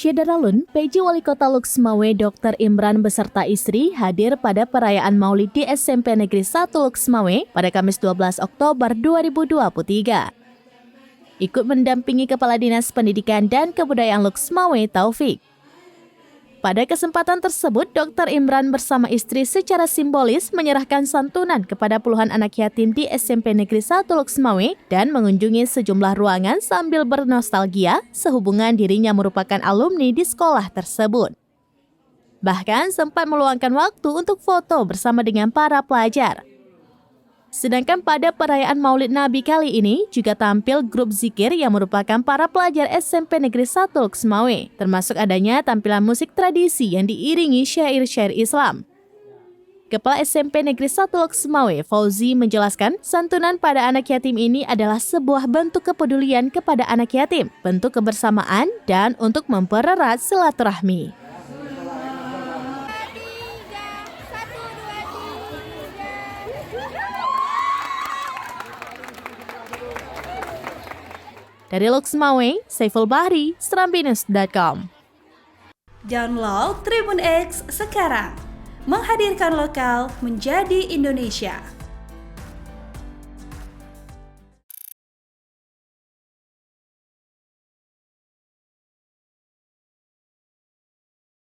Syederalun, PJ Wali Kota Luxmawe Dr. Imran beserta istri hadir pada perayaan Maulid di SMP Negeri 1 Luxmawe pada Kamis 12 Oktober 2023. Ikut mendampingi Kepala Dinas Pendidikan dan Kebudayaan Luxmawe Taufik. Pada kesempatan tersebut, Dr. Imran bersama istri secara simbolis menyerahkan santunan kepada puluhan anak yatim di SMP Negeri 1 Luxmawe dan mengunjungi sejumlah ruangan sambil bernostalgia sehubungan dirinya merupakan alumni di sekolah tersebut. Bahkan sempat meluangkan waktu untuk foto bersama dengan para pelajar. Sedangkan pada perayaan Maulid Nabi kali ini juga tampil grup zikir yang merupakan para pelajar SMP Negeri 1 Luxmawe, termasuk adanya tampilan musik tradisi yang diiringi syair-syair Islam. Kepala SMP Negeri 1 Luxmawe, Fauzi, menjelaskan santunan pada anak yatim ini adalah sebuah bentuk kepedulian kepada anak yatim, bentuk kebersamaan, dan untuk mempererat silaturahmi. Dari Luxmawe, Saiful Bahri, serambinus.com. Download Tribun X sekarang, menghadirkan lokal menjadi Indonesia.